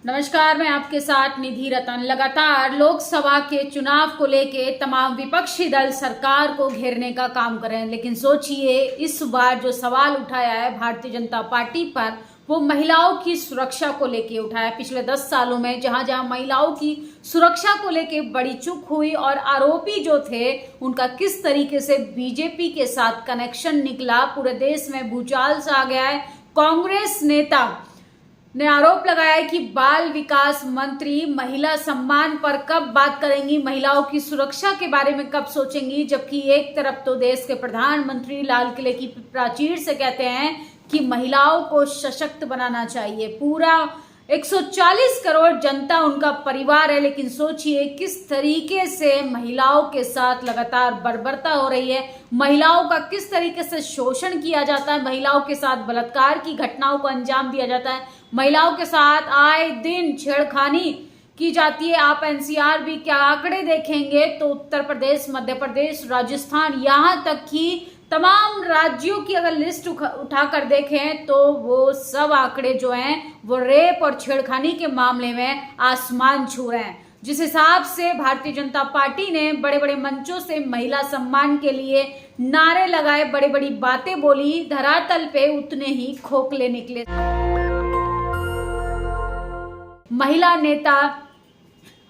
नमस्कार, मैं आपके साथ निधि रतन। लगातार लोकसभा के चुनाव को लेके तमाम विपक्षी दल सरकार को घेरने का काम कर रहे हैं, लेकिन सोचिए इस बार जो सवाल उठाया है भारतीय जनता पार्टी पर, वो महिलाओं की सुरक्षा को लेके उठाया। पिछले 10 सालों में जहां जहां महिलाओं की सुरक्षा को लेके बड़ी चूक हुई और आरोपी जो थे उनका किस तरीके से बीजेपी के साथ कनेक्शन निकला, पूरे देश में भूचाल सा आ गया है। कांग्रेस नेता ने आरोप लगाया है कि बाल विकास मंत्री महिला सम्मान पर कब बात करेंगी, महिलाओं की सुरक्षा के बारे में कब सोचेंगी, जबकि एक तरफ तो देश के प्रधानमंत्री लाल किले की प्राचीर से कहते हैं कि महिलाओं को सशक्त बनाना चाहिए। पूरा 140 करोड़ जनता उनका परिवार है, लेकिन सोचिए किस तरीके से महिलाओं के साथ लगातार बर्बरता हो रही है, महिलाओं का किस तरीके से शोषण किया जाता है, महिलाओं के साथ बलात्कार की घटनाओं को अंजाम दिया जाता है, महिलाओं के साथ आए दिन छेड़खानी की जाती है। आप एनसीआरबी के आंकड़े देखेंगे तो उत्तर प्रदेश, मध्य प्रदेश, राजस्थान, यहाँ तक कि तमाम राज्यों की अगर लिस्ट उठाकर देखें तो वो सब आंकड़े जो हैं वो रेप और छेड़खानी के मामले में आसमान छू रहे हैं। जिस हिसाब से भारतीय जनता पार्टी ने बड़े बड़े मंचों से महिला सम्मान के लिए नारे लगाए, बड़ी बड़ी बातें बोली, धरातल पे उतने ही खोखले निकले। महिला नेता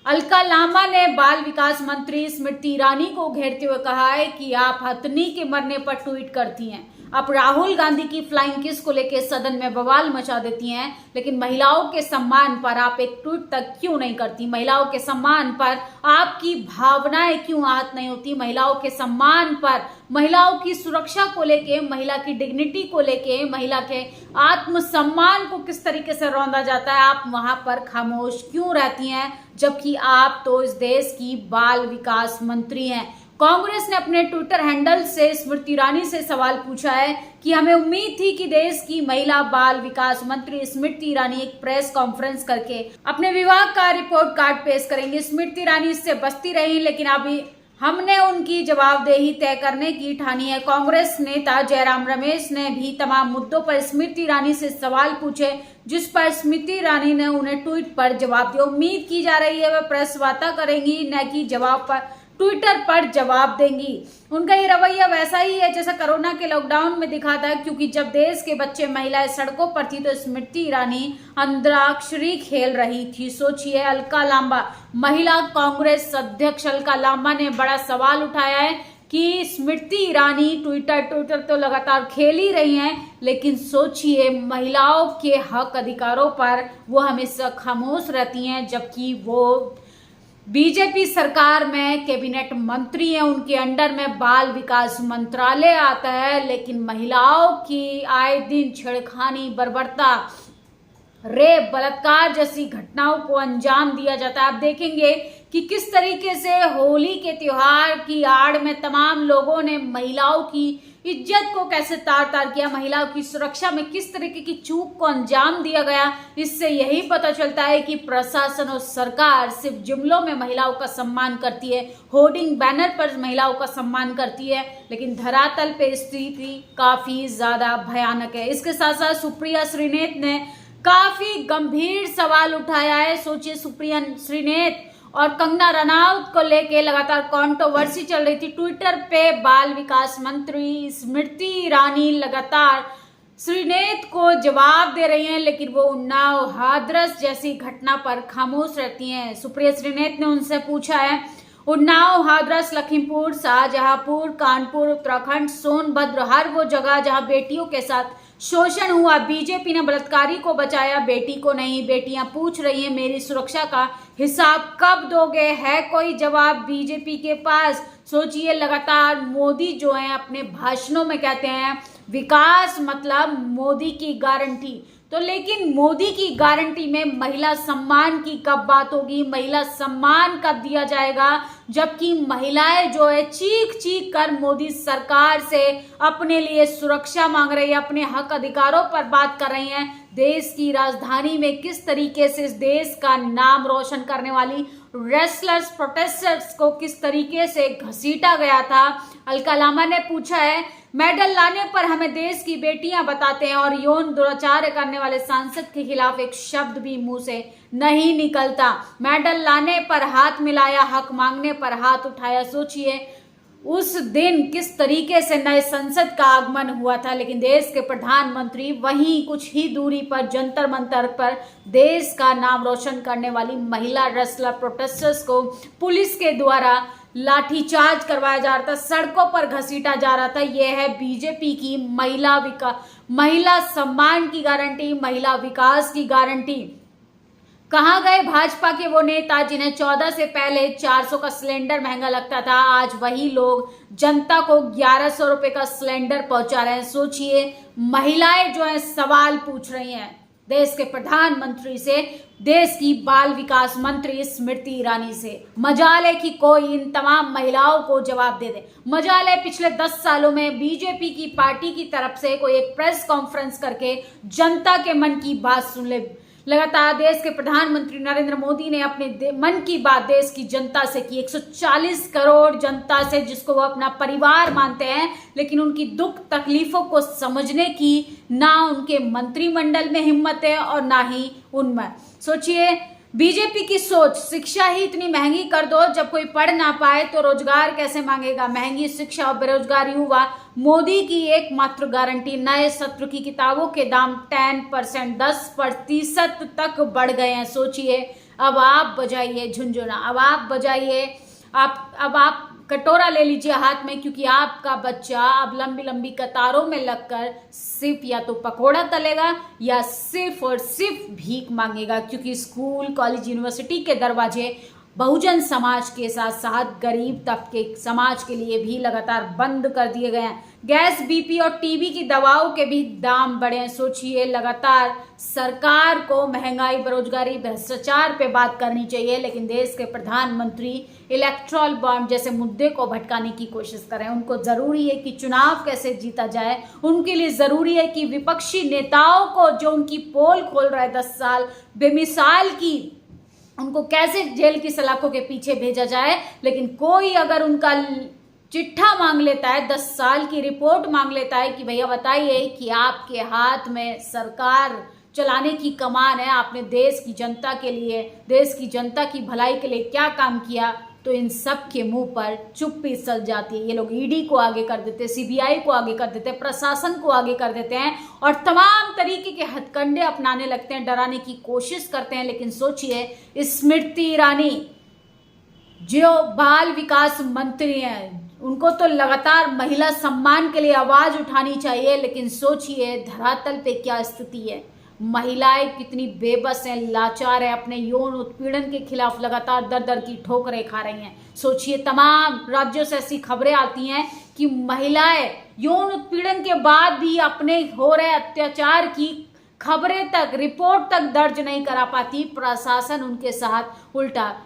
अलका लांबा ने बाल विकास मंत्री स्मृति ईरानी को घेरते हुए कहा है कि आप हथनी के मरने पर ट्वीट करती हैं, आप राहुल गांधी की फ्लाइंग किस को लेकर सदन में बवाल मचा देती हैं, लेकिन महिलाओं के सम्मान पर आप एक ट्वीट तक क्यों नहीं करती, महिलाओं के सम्मान पर आपकी भावनाएं क्यों आहत नहीं होती, महिलाओं के सम्मान पर, महिलाओं की सुरक्षा को लेके, महिला की डिग्निटी को लेके, महिला के आत्मसम्मान को किस तरीके से रौंदा जाता है, आप वहां पर खामोश क्यों रहती हैं, जबकि आप तो इस देश की बाल विकास मंत्री हैं। कांग्रेस ने अपने ट्विटर हैंडल से स्मृति ईरानी से सवाल पूछा है कि हमें उम्मीद थी कि देश की महिला बाल विकास मंत्री स्मृति ईरानी एक प्रेस कॉन्फ्रेंस करके अपने विभाग का रिपोर्ट कार्ड पेश करेंगे। स्मृति ईरानी इससे बचती रही, लेकिन अभी हमने उनकी जवाबदेही तय करने की ठानी है। कांग्रेस नेता जयराम रमेश ने भी तमाम मुद्दों पर स्मृति ईरानी से सवाल पूछे, जिस पर स्मृति ईरानी ने उन्हें ट्वीट पर जवाब दिया। उम्मीद की जा रही है वह प्रेस वार्ता करेंगी, न कि जवाब पर ट्विटर पर जवाब देंगी। उनका ये रवैया वैसा ही है जैसा कोरोना के लॉकडाउन में दिखा था, क्योंकि जब देश के बच्चे महिलाएं सड़कों पर थी तो स्मृति ईरानी अंतराक्षरी खेल रही थी। सोचिए अलका लांबा, महिला कांग्रेस अध्यक्ष अलका लांबा ने बड़ा सवाल उठाया है कि स्मृति ईरानी ट्विटर तो लगातार खेल ही रही हैं, लेकिन सोचिए महिलाओं के हक अधिकारों पर वो हमेशा खामोश रहती हैं, जबकि वो बीजेपी सरकार में कैबिनेट मंत्री हैं, उनके अंडर में बाल विकास मंत्रालय आता है, लेकिन महिलाओं की आए दिन छेड़खानी, बर्बरता, रेप, बलात्कार जैसी घटनाओं को अंजाम दिया जाता है। आप देखेंगे कि किस तरीके से होली के त्योहार की आड़ में तमाम लोगों ने महिलाओं की इज्जत को कैसे तार तार किया, महिलाओं की सुरक्षा में किस तरीके की चूक को अंजाम दिया गया। इससे यही पता चलता है कि प्रशासन और सरकार सिर्फ जुमलों में महिलाओं का सम्मान करती है, होर्डिंग बैनर पर महिलाओं का सम्मान करती है, लेकिन धरातल पे स्थिति काफी ज्यादा भयानक है। इसके साथ साथ सुप्रिया श्रीनेत ने काफी गंभीर सवाल उठाया है। सोचिए सुप्रिया श्रीनेत और कंगना रनौत को लेके लगातार कंट्रोवर्सी चल रही थी। ट्विटर पे बाल विकास मंत्री स्मृति ईरानी लगातार श्रीनेत को जवाब दे रही हैं, लेकिन वो उन्नाव हाथरस जैसी घटना पर खामोश रहती हैं। सुप्रिया श्रीनेत ने उनसे पूछा है, उन्नाव, हाथरस, लखीमपुर, शाहजहांपुर, कानपुर, उत्तराखंड, सोनभद्र, हर वो जगह जहां बेटियों के साथ शोषण हुआ, बीजेपी ने बलात्कारी को बचाया, बेटी को नहीं। बेटियां पूछ रही हैं मेरी सुरक्षा का हिसाब कब दोगे, है कोई जवाब बीजेपी के पास? सोचिए लगातार मोदी जो है अपने भाषणों में कहते हैं विकास मतलब मोदी की गारंटी, तो लेकिन मोदी की गारंटी में महिला सम्मान की कब बात होगी, महिला सम्मान कब दिया जाएगा, जबकि महिलाएं जो है चीख चीख कर मोदी सरकार से अपने लिए सुरक्षा मांग रही है, अपने हक अधिकारों पर बात कर रही हैं। देश की राजधानी में किस तरीके से इस देश का नाम रोशन करने वाली रेसलर्स, प्रोटेस्टर्स को किस तरीके से घसीटा गया था। अलका लांबा ने पूछा है, मेडल लाने पर हमें देश की बेटियां बताते हैं और यौन दुराचार करने वाले सांसद के खिलाफ एक शब्द भी मुंह से नहीं निकलता। मेडल लाने पर हाथ मिलाया, हक मांगने पर हाथ उठाया। सोचिए उस दिन किस तरीके से नए संसद का आगमन हुआ था, लेकिन देश के प्रधानमंत्री वहीं कुछ ही दूरी पर जंतर मंतर पर देश का नाम रोशन करने वाली महिला रेसलर प्रोटेस्टर्स को पुलिस के द्वारा लाठीचार्ज करवाया जा रहा था, सड़कों पर घसीटा जा रहा था। यह है बीजेपी की महिला सम्मान की गारंटी, महिला विकास की गारंटी। कहाँ गए भाजपा के वो नेता जिन्हें 14 से पहले 400 का सिलेंडर महंगा लगता था? आज वही लोग जनता को 1100 रुपए का सिलेंडर पहुंचा रहे हैं। सोचिए महिलाएं जो है सवाल पूछ रही हैं देश के प्रधानमंत्री से, देश की बाल विकास मंत्री स्मृति ईरानी से। मजाल है कि कोई इन तमाम महिलाओं को जवाब दे दे। मजाल है पिछले 10 सालों में बीजेपी की पार्टी की तरफ से कोई एक प्रेस कॉन्फ्रेंस करके जनता के मन की बात सुन ले। लगातार देश के प्रधानमंत्री नरेंद्र मोदी ने अपने मन की बात देश की जनता से की, 140 करोड़ जनता से, जिसको वो अपना परिवार मानते हैं, लेकिन उनकी दुख तकलीफों को समझने की ना उनके मंत्रिमंडल में हिम्मत है और ना ही उनमें। सोचिए बीजेपी की सोच, शिक्षा ही इतनी महंगी कर दो, जब कोई पढ़ ना पाए तो रोजगार कैसे मांगेगा? महंगी शिक्षा और बेरोजगार युवा मोदी की एकमात्र गारंटी। नए सत्र की किताबों के दाम 10% तक बढ़ गए हैं। सोचिए अब आप बजाइए झुंझुना, अब आप बजाइए, अब आप कटोरा ले लीजिए हाथ में, क्योंकि आपका बच्चा अब लंबी लंबी कतारों में लगकर सिर्फ या तो पकोड़ा तलेगा या सिर्फ और सिर्फ भीख मांगेगा, क्योंकि स्कूल कॉलेज यूनिवर्सिटी के दरवाजे बहुजन समाज के साथ साथ गरीब तबके समाज के लिए भी लगातार बंद कर दिए गए हैं। गैस, बीपी और टीबी की दवाओं के भी दाम बढ़े हैं। सोचिए लगातार सरकार को महंगाई, बेरोजगारी, भ्रष्टाचार पे बात करनी चाहिए, लेकिन देश के प्रधानमंत्री इलेक्ट्रल बॉन्ड जैसे मुद्दे को भटकाने की कोशिश कर रहे हैं। उनको जरूरी है कि चुनाव कैसे जीता जाए, उनके लिए जरूरी है कि विपक्षी नेताओं को जो उनकी पोल खोल रहा है 10 साल बेमिसाल की, उनको कैसे जेल की सलाखों के पीछे भेजा जाए। लेकिन कोई अगर उनका चिट्ठा मांग लेता है, 10 साल की रिपोर्ट मांग लेता है कि भैया बताइए कि आपके हाथ में सरकार चलाने की कमान है, आपने देश की जनता के लिए, देश की जनता की भलाई के लिए क्या काम किया, तो इन सब के मुंह पर चुप्पी चल जाती है। ये लोग ईडी को आगे कर देते, सीबीआई को आगे कर देते, प्रशासन को आगे कर देते हैं और तमाम तरीके के हथकंडे अपनाने लगते हैं, डराने की कोशिश करते हैं। लेकिन सोचिए स्मृति ईरानी जो बाल विकास मंत्री हैं, उनको तो लगातार महिला सम्मान के लिए आवाज उठानी चाहिए, लेकिन सोचिए धरातल पे क्या स्थिति है। महिलाएं कितनी बेबस हैं, लाचार है, अपने यौन उत्पीड़न के खिलाफ लगातार दर दर की ठोकरें खा रही हैं। सोचिए तमाम राज्यों से ऐसी खबरें आती हैं कि महिलाएं यौन उत्पीड़न के बाद भी अपने हो रहे अत्याचार की खबरें तक, रिपोर्ट तक दर्ज नहीं करा पाती। प्रशासन उनके साथ उल्टा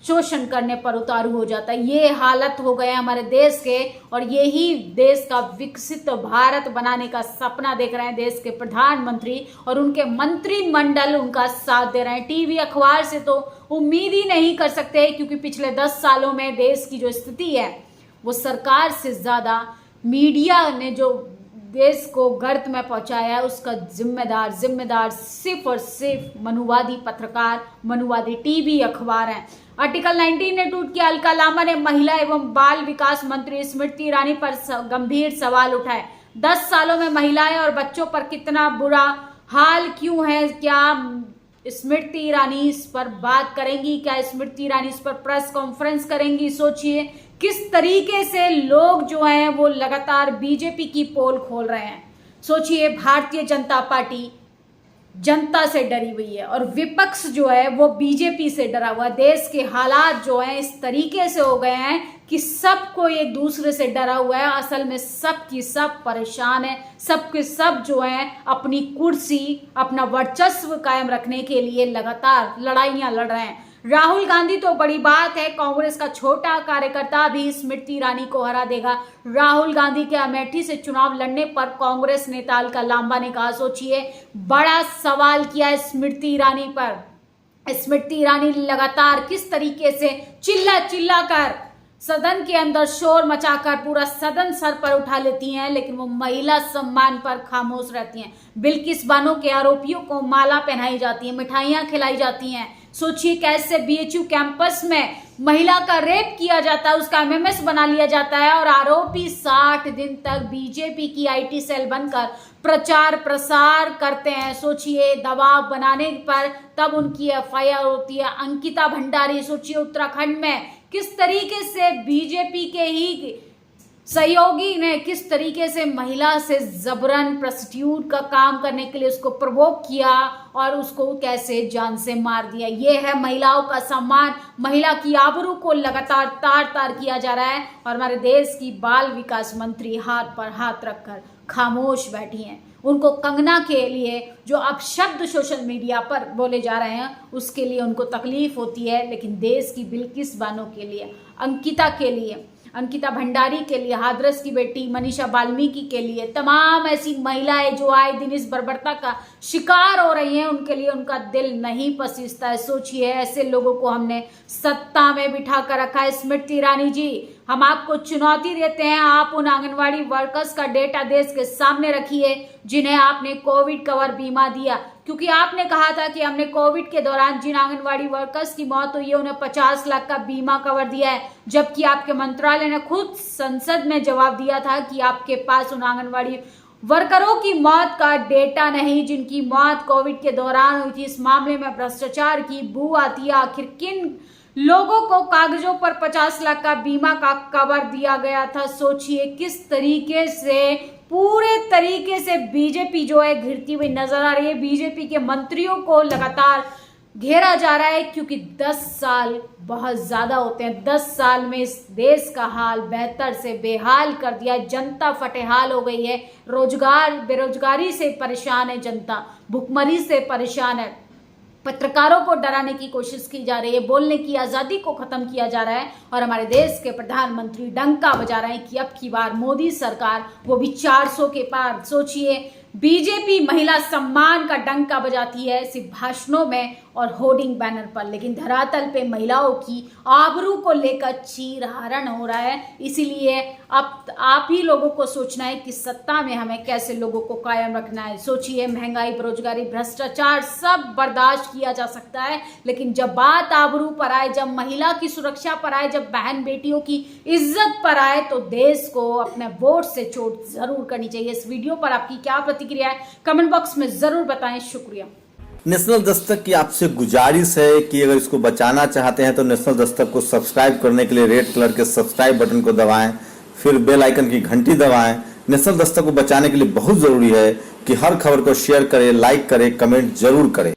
शोषण करने पर उतारू हो जाता है। ये हालत हो गए हमारे देश के, और यही देश का विकसित भारत बनाने का सपना देख रहे हैं देश के प्रधानमंत्री और उनके मंत्रिमंडल उनका साथ दे रहे हैं। टीवी अखबार से तो उम्मीद ही नहीं कर सकते, क्योंकि पिछले 10 सालों में देश की जो स्थिति है वो सरकार से ज्यादा मीडिया ने जो देश को गर्त में पहुंचाया है उसका जिम्मेदार सिर्फ और सिर्फ मनुवादी पत्रकार, मनुवादी टीवी अखबार हैं। आर्टिकल 19 ने ट्वीट किया, अलका लांबा ने महिला एवं बाल विकास मंत्री स्मृति ईरानी पर गंभीर सवाल उठाए। 10 सालों में महिलाएं और बच्चों पर कितना बुरा हाल क्यों है? क्या स्मृति ईरानी इस पर बात करेंगी? क्या स्मृति ईरानी इस पर प्रेस कॉन्फ्रेंस करेंगी? सोचिए किस तरीके से लोग जो हैं वो लगातार बीजेपी की पोल खोल रहे हैं। सोचिए भारतीय जनता पार्टी जनता से डरी हुई है और विपक्ष जो है वो बीजेपी से डरा हुआ है। देश के हालात जो हैं इस तरीके से हो गए हैं कि सबको एक दूसरे से डरा हुआ है। असल में सब की सब परेशान है, सब के सब जो है अपनी कुर्सी, अपना वर्चस्व कायम रखने के लिए लगातार लड़ाइयां लड़ रहे हैं। राहुल गांधी तो बड़ी बात है, कांग्रेस का छोटा कार्यकर्ता भी स्मृति ईरानी को हरा देगा। राहुल गांधी के अमेठी से चुनाव लड़ने पर कांग्रेस नेता अलका लांबा ने कहा, सोचिए बड़ा सवाल किया स्मृति ईरानी पर। स्मृति ईरानी लगातार किस तरीके से चिल्ला कर सदन के अंदर शोर मचाकर पूरा सदन सर पर उठा लेती हैं, लेकिन वो महिला सम्मान पर खामोश रहती हैं। बिल्किस बानो के आरोपियों को माला पहनाई जाती है, मिठाइयां खिलाई जाती हैं, सोचिए कैसे बीएचयू कैंपस में महिला का रेप किया जाता है, उसका एमएमएस बना लिया जाता है और आरोपी 60 दिन तक बीजेपी की आईटी सेल बनकर प्रचार प्रसार करते हैं। सोचिए दबाव बनाने पर तब उनकी एफआईआर होती है। अंकिता भंडारी, सोचिए उत्तराखंड में किस तरीके से बीजेपी के ही सहयोगी ने किस तरीके से महिला से जबरन प्रोस्टिट्यूट का काम करने के लिए उसको प्रवोक किया और उसको कैसे जान से मार दिया। ये है महिलाओं का सम्मान, महिला की आबरू को लगातार तार तार किया जा रहा है और हमारे देश की बाल विकास मंत्री हाथ पर हाथ रखकर खामोश बैठी हैं। उनको कंगना के लिए जो अपशब्द सोशल मीडिया पर बोले जा रहे हैं उसके लिए उनको तकलीफ होती है, लेकिन देश की बिल्किस बानो के लिए, अंकिता के लिए, अंकिता भंडारी के लिए, हाथरस की बेटी मनीषा वाल्मीकि के लिए, तमाम ऐसी महिलाएं जो आए दिन इस बर्बरता का शिकार हो रही हैं, उनके लिए उनका दिल नहीं पसीजता है। सोचिए ऐसे लोगों को हमने सत्ता में बिठा कर रखा है। स्मृति ईरानी जी, हम आपको चुनौती देते हैं, आप उन आंगनवाड़ी वर्कर्स का डेटा देश के सामने रखिए जिन्हें आपने कोविड कवर बीमा दिया, क्योंकि आपने कहा था कि हमने कोविड के दौरान जिन आंगनवाड़ी वर्कर्स की मौत हुई है उन्हें 50 लाख का बीमा कवर दिया है, जबकि आपके मंत्रालय ने खुद संसद में जवाब दिया था कि आपके पास उन आंगनवाड़ी वर्करों की मौत का डेटा नहीं जिनकी मौत कोविड के दौरान हुई थी। इस मामले में भ्रष्टाचार की बू आती है। आखिर किन लोगों को कागजों पर 50 लाख का बीमा का कवर दिया गया था? सोचिए किस तरीके से पूरे तरीके से बीजेपी जो है घिरती हुई नजर आ रही है। बीजेपी के मंत्रियों को लगातार घेरा जा रहा है क्योंकि 10 साल बहुत ज्यादा होते हैं। 10 साल में इस देश का हाल बेहतर से बेहाल कर दिया है। जनता फटेहाल हो गई है, रोजगार बेरोजगारी से परेशान है जनता, भुखमरी से परेशान है, पत्रकारों को डराने की कोशिश की जा रही है, बोलने की आजादी को खत्म किया जा रहा है और हमारे देश के प्रधानमंत्री डंका बजा रहे हैं कि अब की बार मोदी सरकार वो भी 400 के पार। सोचिए बीजेपी महिला सम्मान का डंका बजाती है सिर्फ भाषणों में और होर्डिंग बैनर पर, लेकिन धरातल पे महिलाओं की आबरू को लेकर चीरहरण हो रहा है। इसीलिए अब आप ही लोगों को सोचना है कि सत्ता में हमें कैसे लोगों को कायम रखना है। सोचिए महंगाई, बेरोजगारी, भ्रष्टाचार सब बर्दाश्त किया जा सकता है, लेकिन जब बात आबरू पर आए, जब महिला की सुरक्षा पर आए, जब बहन बेटियों की इज्जत पर आए तो देश को अपने वोट से चोट जरूर करनी चाहिए। इस वीडियो पर आपकी क्या प्रतिक्रिया है कमेंट बॉक्स में जरूर बताएं। शुक्रिया। नेशनल दस्तक की आपसे गुजारिश है कि अगर इसको बचाना चाहते हैं तो नेशनल दस्तक को सब्सक्राइब करने के लिए रेड कलर के सब्सक्राइब बटन को दबाएं, फिर बेल आइकन की घंटी दबाएं। नेशनल दस्तक को बचाने के लिए बहुत जरूरी है कि हर खबर को शेयर करें, लाइक करें, कमेंट जरूर करें।